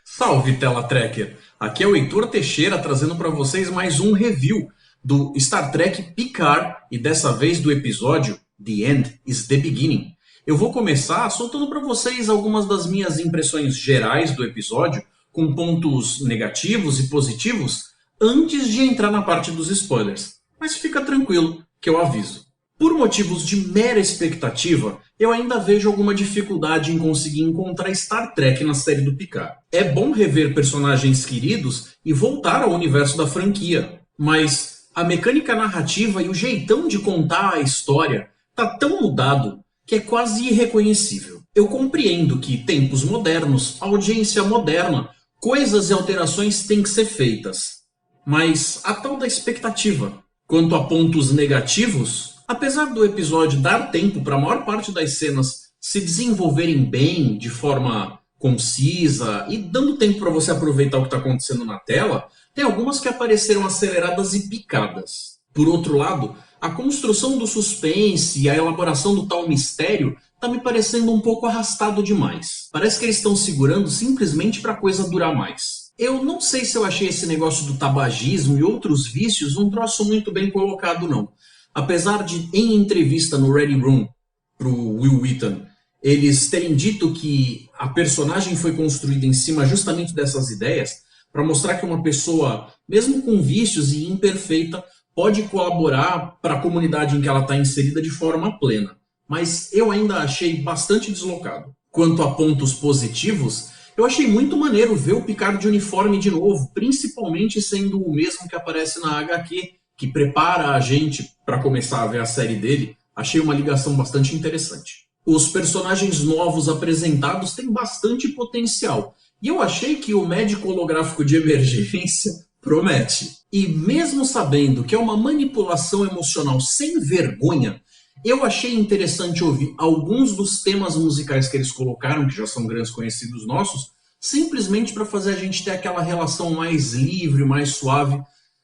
Salve, Tela Tracker! Aqui é o Heitor Teixeira trazendo para vocês mais um review do Star Trek Picard e dessa vez do episódio The End is the Beginning. Eu vou começar soltando para vocês algumas das minhas impressões gerais do episódio, com pontos negativos e positivos, antes de entrar na parte dos spoilers. Mas fica tranquilo que eu aviso. Por motivos de mera expectativa, eu ainda vejo alguma dificuldade em conseguir encontrar Star Trek na série do Picard. É bom rever personagens queridos e voltar ao universo da franquia, mas a mecânica narrativa e o jeitão de contar a história tá tão mudado que é quase irreconhecível. Eu compreendo que tempos modernos, audiência moderna, coisas e alterações têm que ser feitas, mas a tal da expectativa. Quanto a pontos negativos, apesar do episódio dar tempo para a maior parte das cenas se desenvolverem bem, de forma concisa e dando tempo para você aproveitar o que está acontecendo na tela, tem algumas que apareceram aceleradas e picadas. Por outro lado, a construção do suspense e a elaboração do tal mistério está me parecendo um pouco arrastado demais. Parece que eles estão segurando simplesmente para a coisa durar mais. Eu não sei se eu achei esse negócio do tabagismo e outros vícios um troço muito bem colocado, não. Apesar de, em entrevista no Ready Room, pro Will Wheaton, eles terem dito que a personagem foi construída em cima justamente dessas ideias, para mostrar que uma pessoa, mesmo com vícios e imperfeita, pode colaborar para a comunidade em que ela está inserida de forma plena. Mas eu ainda achei bastante deslocado. Quanto a pontos positivos, eu achei muito maneiro ver o Picard de uniforme de novo, principalmente sendo o mesmo que aparece na HQ, que prepara a gente para começar a ver a série dele. Achei uma ligação bastante interessante. Os personagens novos apresentados têm bastante potencial, e eu achei que o médico holográfico de emergência promete. E mesmo sabendo que é uma manipulação emocional sem vergonha, eu achei interessante ouvir alguns dos temas musicais que eles colocaram, que já são grandes conhecidos nossos, simplesmente para fazer a gente ter aquela relação mais livre, mais suave.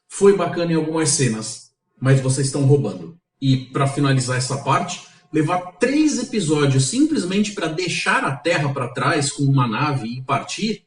Foi bacana em algumas cenas, mas vocês estão roubando. E para finalizar essa parte, levar 3 episódios simplesmente para deixar a Terra para trás com uma nave e partir,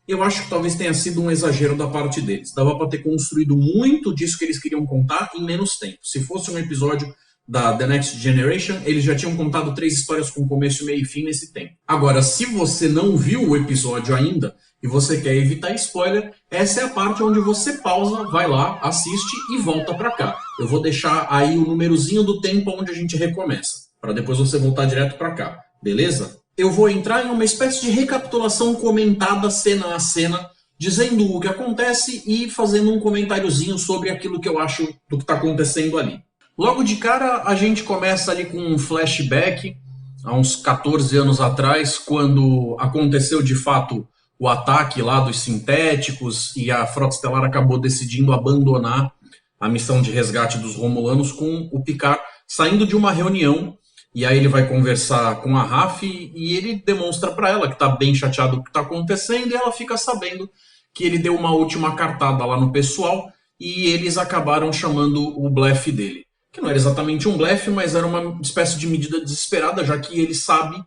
eu acho que talvez tenha sido um exagero da parte deles. Dava para ter construído muito disso que eles queriam contar em menos tempo. Se fosse um episódio da The Next Generation, eles já tinham contado 3 histórias com começo, meio e fim nesse tempo. Agora, se você não viu o episódio ainda e você quer evitar spoiler, essa é a parte onde você pausa, vai lá, assiste e volta para cá. Eu vou deixar aí o númerozinho do tempo onde a gente recomeça, para depois você voltar direto para cá, beleza? Eu vou entrar em uma espécie de recapitulação comentada cena a cena, dizendo o que acontece e fazendo um comentáriozinho sobre aquilo que eu acho do que está acontecendo ali. Logo de cara, a gente começa ali com um flashback, há uns 14 anos atrás, quando aconteceu de fato o ataque lá dos sintéticos e a Frota Estelar acabou decidindo abandonar a missão de resgate dos Romulanos, com o Picard saindo de uma reunião, e aí ele vai conversar com a Raf e ele demonstra para ela que está bem chateado com o que está acontecendo, e ela fica sabendo que ele deu uma última cartada lá no pessoal e eles acabaram chamando o blefe dele. Que não era exatamente um blefe, mas era uma espécie de medida desesperada, já que ele sabe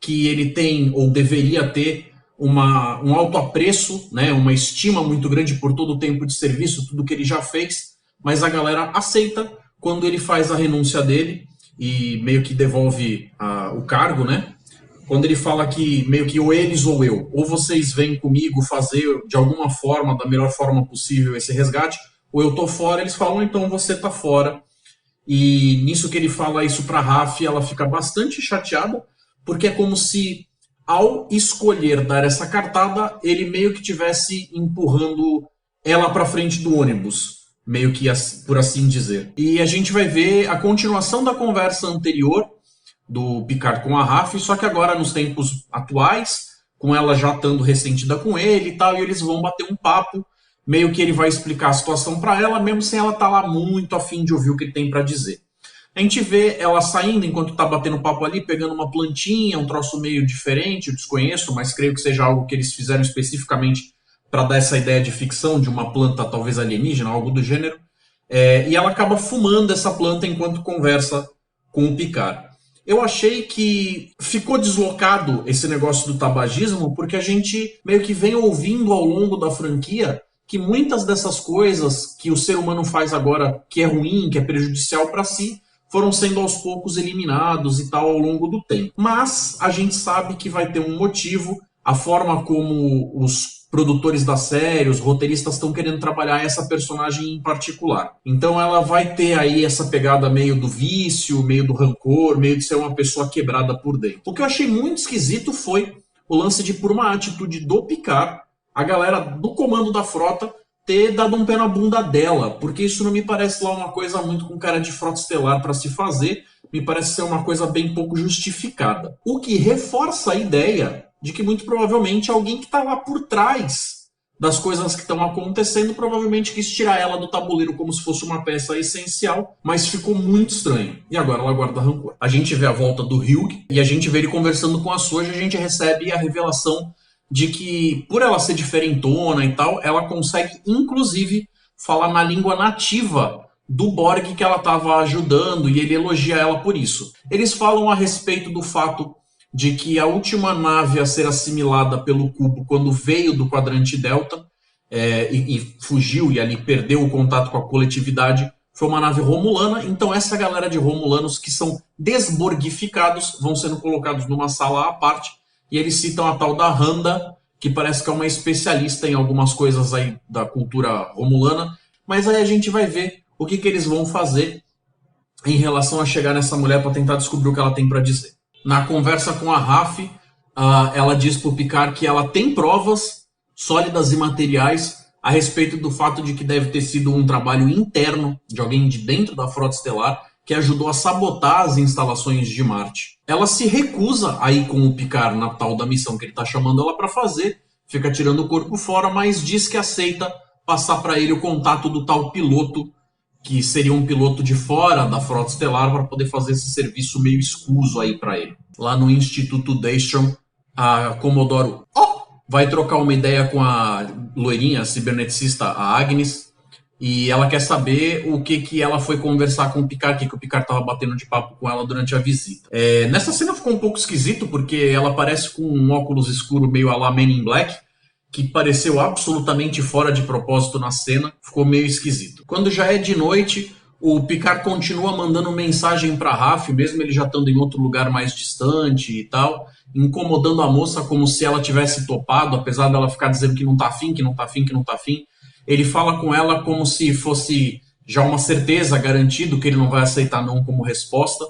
que ele tem, ou deveria ter, um alto apreço, né, uma estima muito grande por todo o tempo de serviço, tudo que ele já fez, mas a galera aceita quando ele faz a renúncia dele e meio que devolve o cargo, né? Quando ele fala que meio que ou eles ou eu, ou vocês vêm comigo fazer de alguma forma, da melhor forma possível esse resgate, ou eu tô fora, eles falam, então você tá fora. E nisso que ele fala isso pra Raf, ela fica bastante chateada, porque é como se, ao escolher dar essa cartada, ele meio que tivesse empurrando ela pra frente do ônibus, meio que por assim dizer. E a gente vai ver a continuação da conversa anterior do Picard com a Raf, só que agora nos tempos atuais, com ela já estando ressentida com ele e tal, e eles vão bater um papo, meio que ele vai explicar a situação para ela, mesmo sem ela estar lá muito a fim de ouvir o que ele tem para dizer. A gente vê ela saindo enquanto tá batendo papo ali, pegando uma plantinha, um troço meio diferente, eu desconheço, mas creio que seja algo que eles fizeram especificamente para dar essa ideia de ficção, de uma planta talvez alienígena, algo do gênero. E ela acaba fumando essa planta enquanto conversa com o Picard. Eu achei que ficou deslocado esse negócio do tabagismo porque a gente meio que vem ouvindo ao longo da franquia que muitas dessas coisas que o ser humano faz agora, que é ruim, que é prejudicial para si, foram sendo aos poucos eliminados e tal ao longo do tempo. Mas a gente sabe que vai ter um motivo, a forma como os produtores da série, os roteiristas estão querendo trabalhar essa personagem em particular. Então ela vai ter aí essa pegada meio do vício, meio do rancor, meio de ser uma pessoa quebrada por dentro. O que eu achei muito esquisito foi o lance de, por uma atitude do Picard, a galera do comando da frota ter dado um pé na bunda dela, porque isso não me parece lá uma coisa muito com cara de frota estelar para se fazer, me parece ser uma coisa bem pouco justificada. O que reforça a ideia de que muito provavelmente alguém que está lá por trás das coisas que estão acontecendo provavelmente quis tirar ela do tabuleiro como se fosse uma peça essencial, mas ficou muito estranho. E agora ela guarda rancor. A gente vê a volta do Hugh e a gente vê ele conversando com a Soji, a gente recebe a revelação de que, por ela ser diferentona e tal, ela consegue, inclusive, falar na língua nativa do Borg que ela estava ajudando, e ele elogia ela por isso. Eles falam a respeito do fato de que a última nave a ser assimilada pelo cubo quando veio do quadrante Delta e fugiu e ali perdeu o contato com a coletividade foi uma nave romulana. Então essa galera de romulanos que são desborgificados vão sendo colocados numa sala à parte. E eles citam a tal da Handa, que parece que é uma especialista em algumas coisas aí da cultura romulana. Mas aí a gente vai ver o que eles vão fazer em relação a chegar nessa mulher para tentar descobrir o que ela tem para dizer. Na conversa com a Raf, ela diz para o Picard que ela tem provas sólidas e materiais a respeito do fato de que deve ter sido um trabalho interno de alguém de dentro da Frota Estelar que ajudou a sabotar as instalações de Marte. Ela se recusa a ir com o Picard na tal da missão que ele está chamando ela para fazer, fica tirando o corpo fora, mas diz que aceita passar para ele o contato do tal piloto, que seria um piloto de fora da Frota Estelar, para poder fazer esse serviço meio escuso aí para ele. Lá no Instituto Daystrom, a Comodoro vai trocar uma ideia com a loirinha, a ciberneticista, a Agnes, e ela quer saber o que ela foi conversar com o Picard, que o Picard estava batendo de papo com ela durante a visita. Nessa cena ficou um pouco esquisito, porque ela aparece com um óculos escuro meio à la Men in Black, que pareceu absolutamente fora de propósito na cena, ficou meio esquisito. Quando já é de noite, o Picard continua mandando mensagem para Raf, mesmo ele já estando em outro lugar mais distante e tal, incomodando a moça como se ela tivesse topado, apesar dela ficar dizendo que não tá afim, que não tá afim, que não tá afim. Ele fala com ela como se fosse já uma certeza, garantido, que ele não vai aceitar não como resposta.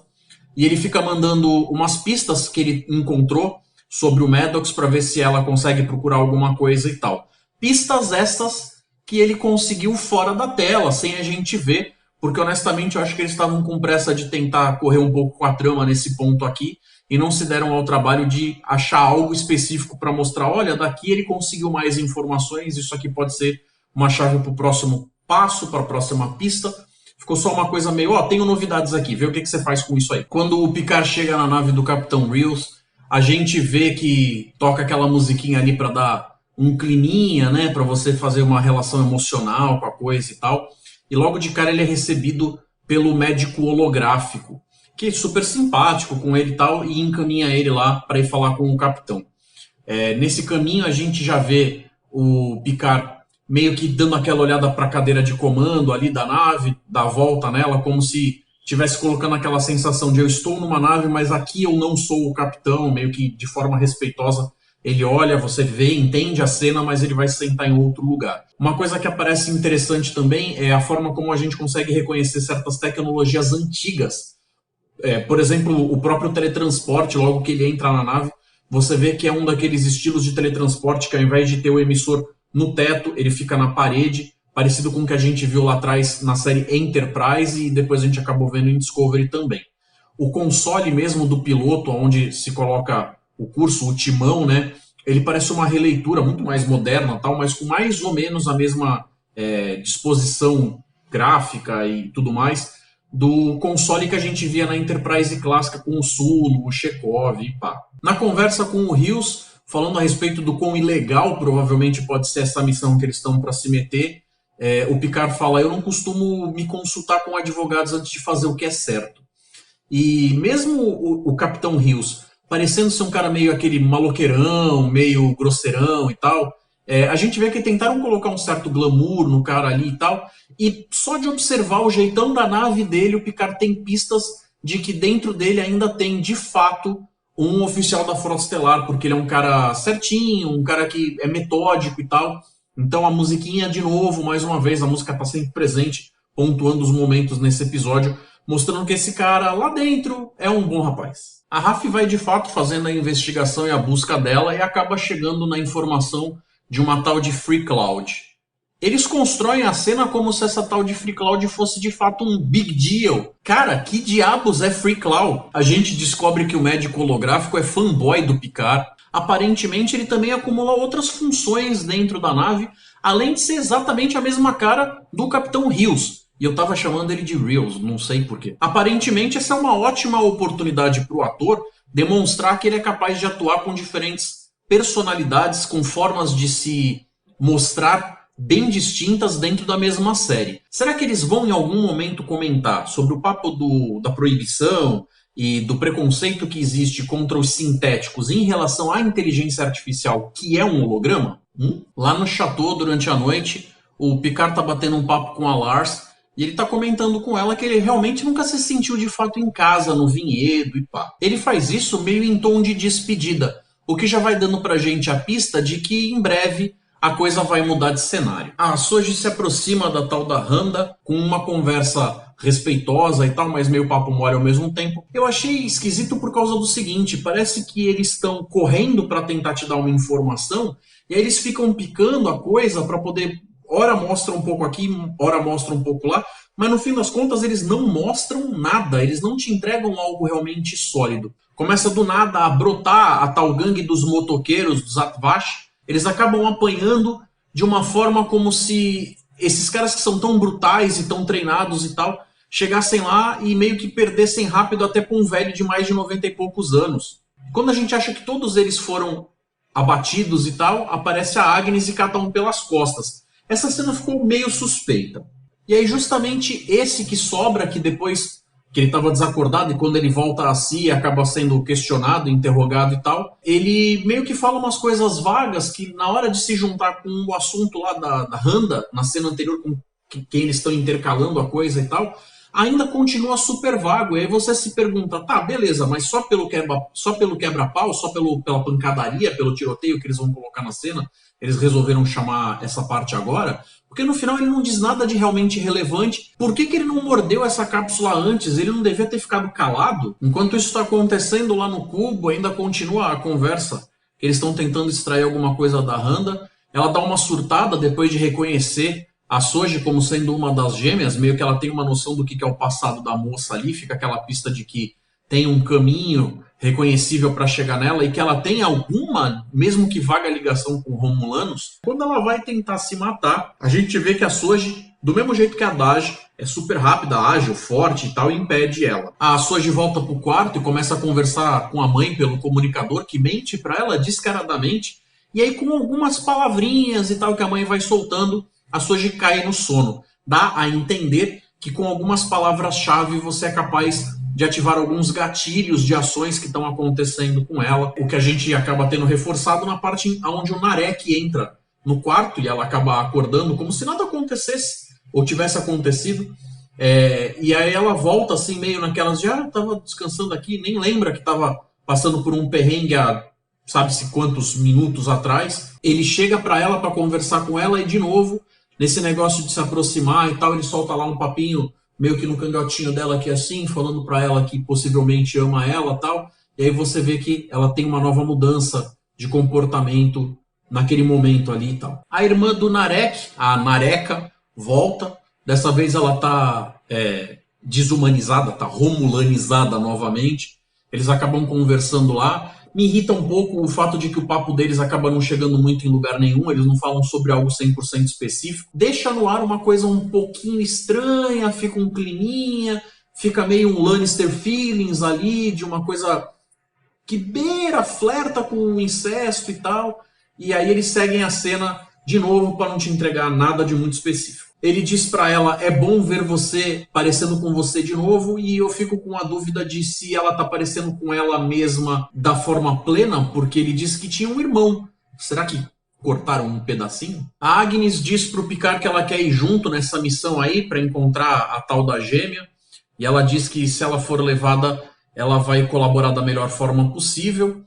E ele fica mandando umas pistas que ele encontrou sobre o Maddox para ver se ela consegue procurar alguma coisa e tal. Pistas essas que ele conseguiu fora da tela, sem a gente ver, porque honestamente eu acho que eles estavam com pressa de tentar correr um pouco com a trama nesse ponto aqui e não se deram ao trabalho de achar algo específico para mostrar, olha, daqui ele conseguiu mais informações, isso aqui pode ser uma chave para o próximo passo, para a próxima pista. Ficou só uma coisa meio, tenho novidades aqui, vê o que você faz com isso aí. Quando o Picard chega na nave do Capitão Rios, a gente vê que toca aquela musiquinha ali para dar um climinha, né, para você fazer uma relação emocional com a coisa e tal. E logo de cara ele é recebido pelo médico holográfico, que é super simpático com ele e tal, e encaminha ele lá para ir falar com o capitão. Nesse caminho a gente já vê o Picard meio que dando aquela olhada para a cadeira de comando ali da nave, dá a volta nela, como se estivesse colocando aquela sensação de eu estou numa nave, mas aqui eu não sou o capitão, meio que de forma respeitosa. Ele olha, você vê, entende a cena, mas ele vai se sentar em outro lugar. Uma coisa que aparece interessante também é a forma como a gente consegue reconhecer certas tecnologias antigas. Por exemplo, o próprio teletransporte, logo que ele entra na nave, você vê que é um daqueles estilos de teletransporte que ao invés de ter o emissor no teto, ele fica na parede, parecido com o que a gente viu lá atrás na série Enterprise e depois a gente acabou vendo em Discovery também. O console mesmo do piloto, onde se coloca o curso, o timão, né? Ele parece uma releitura muito mais moderna, tal, mas com mais ou menos a mesma disposição gráfica e tudo mais do console que a gente via na Enterprise clássica com o Sulu, o Chekhov e pá. Na conversa com o Rios, falando a respeito do quão ilegal provavelmente pode ser essa missão que eles estão para se meter, o Picard fala, eu não costumo me consultar com advogados antes de fazer o que é certo. E mesmo o Capitão Rios parecendo ser um cara meio aquele maloqueirão, meio grosseirão e tal, a gente vê que tentaram colocar um certo glamour no cara ali e tal, e só de observar o jeitão da nave dele, o Picard tem pistas de que dentro dele ainda tem, de fato, um oficial da Frota Estelar, porque ele é um cara certinho, um cara que é metódico e tal. Então a musiquinha, de novo, mais uma vez, a música está sempre presente, pontuando os momentos nesse episódio, mostrando que esse cara lá dentro é um bom rapaz. A Raf vai de fato fazendo a investigação e a busca dela e acaba chegando na informação de uma tal de Free Cloud. Eles constroem a cena como se essa tal de Free Cloud fosse de fato um big deal. Cara, que diabos é Free Cloud? A gente descobre que o médico holográfico é fanboy do Picard. Aparentemente ele também acumula outras funções dentro da nave, além de ser exatamente a mesma cara do Capitão Rios. E eu tava chamando ele de Rios, não sei porquê. Aparentemente essa é uma ótima oportunidade para o ator demonstrar que ele é capaz de atuar com diferentes personalidades, com formas de se mostrar bem distintas dentro da mesma série. Será que eles vão em algum momento comentar sobre o papo da proibição e do preconceito que existe contra os sintéticos em relação à inteligência artificial, que é um holograma? Lá no chateau, durante a noite, o Picard tá batendo um papo com a Lars e ele tá comentando com ela que ele realmente nunca se sentiu de fato em casa, no vinhedo e pá. Ele faz isso meio em tom de despedida, o que já vai dando pra gente a pista de que em breve a coisa vai mudar de cenário. A Soji se aproxima da tal da Randa com uma conversa respeitosa e tal, mas meio papo mole ao mesmo tempo. Eu achei esquisito por causa do seguinte, parece que eles estão correndo para tentar te dar uma informação e aí eles ficam picando a coisa para poder, ora mostra um pouco aqui, ora mostra um pouco lá, mas no fim das contas eles não mostram nada, eles não te entregam algo realmente sólido. Começa do nada a brotar a tal gangue dos motoqueiros, dos Atvash. Eles acabam apanhando de uma forma como se esses caras que são tão brutais e tão treinados e tal, chegassem lá e meio que perdessem rápido até para um velho de mais de 90 e poucos anos. Quando a gente acha que todos eles foram abatidos e tal, aparece a Agnes e cata um pelas costas. Essa cena ficou meio suspeita. E aí justamente esse que sobra, que depois que ele estava desacordado e quando ele volta a si acaba sendo questionado, interrogado e tal, ele meio que fala umas coisas vagas que na hora de se juntar com o assunto lá da Randa, na cena anterior com quem eles estão intercalando a coisa e tal, ainda continua super vago. E aí você se pergunta, tá, beleza, mas só pelo quebra-pau, só pela pancadaria, pelo tiroteio que eles vão colocar na cena, eles resolveram chamar essa parte agora? Porque no final ele não diz nada de realmente relevante. Por que ele não mordeu essa cápsula antes? Ele não devia ter ficado calado? Enquanto isso está acontecendo lá no cubo, ainda continua a conversa. Eles estão tentando extrair alguma coisa da Randa. Ela dá uma surtada depois de reconhecer a Soji como sendo uma das gêmeas. Meio que ela tem uma noção do que é o passado da moça ali. Fica aquela pista de que tem um caminho reconhecível para chegar nela e que ela tem alguma, mesmo que vaga ligação com Romulanos. Quando ela vai tentar se matar, a gente vê que a Soji, do mesmo jeito que a Daj, é super rápida, ágil, forte e tal, e impede ela. A Soji volta pro quarto e começa a conversar com a mãe pelo comunicador, que mente para ela descaradamente, e aí com algumas palavrinhas e tal que a mãe vai soltando, a Soji cai no sono. Dá a entender que com algumas palavras-chave você é capaz de ativar alguns gatilhos de ações que estão acontecendo com ela, o que a gente acaba tendo reforçado na parte onde o Narek entra no quarto e ela acaba acordando como se nada acontecesse ou tivesse acontecido. E aí ela volta assim meio naquelas de tava descansando aqui, nem lembra que tava passando por um perrengue há sabe-se quantos minutos atrás. Ele chega para ela para conversar com ela e de novo, nesse negócio de se aproximar e tal, ele solta lá um papinho meio que no cangotinho dela aqui assim, falando para ela que possivelmente ama ela e tal, e aí você vê que ela tem uma nova mudança de comportamento naquele momento ali e tal. A irmã do Narek, a Nareka, volta, dessa vez ela tá desumanizada, tá romulanizada novamente, eles acabam conversando lá. Me irrita um pouco o fato de que o papo deles acaba não chegando muito em lugar nenhum, eles não falam sobre algo 100% específico. Deixa no ar uma coisa um pouquinho estranha, fica um climinha, fica meio um Lannister feelings ali, de uma coisa que beira, flerta com o incesto e tal. E aí eles seguem a cena de novo para não te entregar nada de muito específico. Ele diz pra ela, é bom ver você parecendo com você de novo, e eu fico com a dúvida de se ela tá parecendo com ela mesma da forma plena, porque ele disse que tinha um irmão. Será que cortaram um pedacinho? A Agnes diz pro Picard que ela quer ir junto nessa missão aí pra encontrar a tal da gêmea, e ela diz que se ela for levada, ela vai colaborar da melhor forma possível.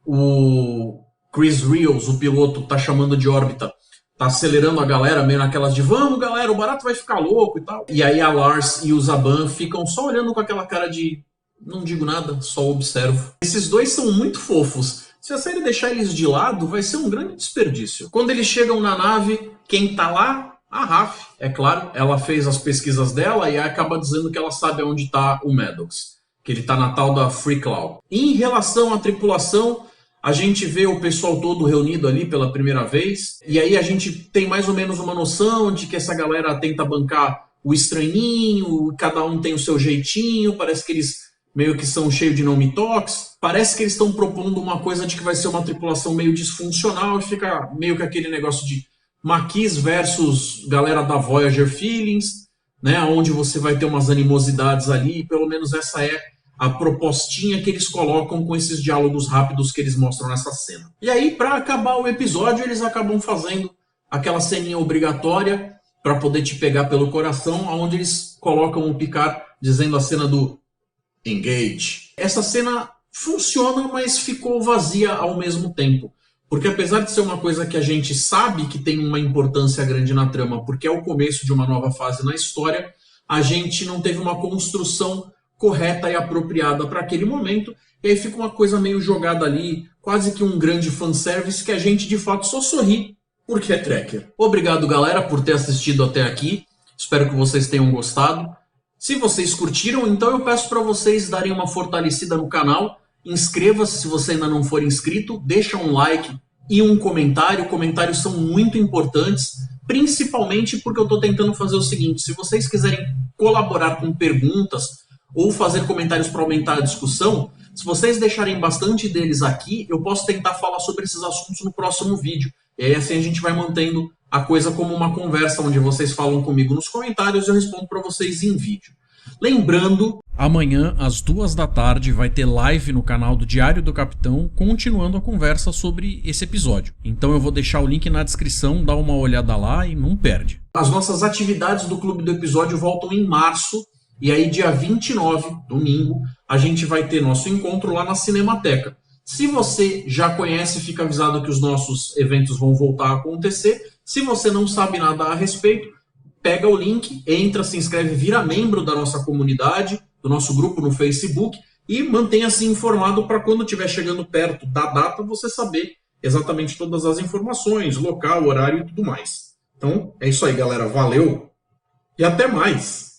O Chris Rios, o piloto, tá chamando de órbita, tá acelerando a galera, meio naquelas de vamos galera, o barato vai ficar louco e tal. E aí a Lars e o Zhaban ficam só olhando com aquela cara de não digo nada, só observo. Esses dois são muito fofos. Se a série deixar eles de lado, vai ser um grande desperdício. Quando eles chegam na nave, quem tá lá? A Raf, é claro. Ela fez as pesquisas dela e acaba dizendo que ela sabe onde tá o Maddox, que ele tá na tal da Free Cloud. Em relação à tripulação, a gente vê o pessoal todo reunido ali pela primeira vez, e aí a gente tem mais ou menos uma noção de que essa galera tenta bancar o estranhinho, cada um tem o seu jeitinho, parece que eles meio que são cheios de não me toques, parece que eles estão propondo uma coisa de que vai ser uma tripulação meio disfuncional, e fica meio que aquele negócio de Maquis versus galera da Voyager Feelings, né, onde você vai ter umas animosidades ali, pelo menos essa é a propostinha que eles colocam com esses diálogos rápidos que eles mostram nessa cena. E aí, para acabar o episódio, eles acabam fazendo aquela ceninha obrigatória para poder te pegar pelo coração, onde eles colocam o Picard dizendo a cena do Engage. Essa cena funciona, mas ficou vazia ao mesmo tempo. Porque apesar de ser uma coisa que a gente sabe que tem uma importância grande na trama, porque é o começo de uma nova fase na história, a gente não teve uma construção correta e apropriada para aquele momento, e aí fica uma coisa meio jogada ali, quase que um grande fanservice que a gente de fato só sorri porque é Trekker. Obrigado galera por ter assistido até aqui, espero que vocês tenham gostado. Se vocês curtiram, então eu peço para vocês darem uma fortalecida no canal, inscreva-se se você ainda não for inscrito, deixa um like e um comentário, comentários são muito importantes, principalmente porque eu estou tentando fazer o seguinte, se vocês quiserem colaborar com perguntas, ou fazer comentários para aumentar a discussão, se vocês deixarem bastante deles aqui, eu posso tentar falar sobre esses assuntos no próximo vídeo. E aí assim a gente vai mantendo a coisa como uma conversa, onde vocês falam comigo nos comentários e eu respondo para vocês em vídeo. Lembrando, amanhã às 2 da tarde vai ter live no canal do Diário do Capitão, continuando a conversa sobre esse episódio. Então eu vou deixar o link na descrição, dá uma olhada lá e não perde. As nossas atividades do Clube do Episódio voltam em março, e aí dia 29, domingo, a gente vai ter nosso encontro lá na Cinemateca. Se você já conhece, fica avisado que os nossos eventos vão voltar a acontecer. Se você não sabe nada a respeito, pega o link, entra, se inscreve, vira membro da nossa comunidade, do nosso grupo no Facebook e mantenha-se informado para quando estiver chegando perto da data você saber exatamente todas as informações, local, horário e tudo mais. Então é isso aí galera, valeu e até mais!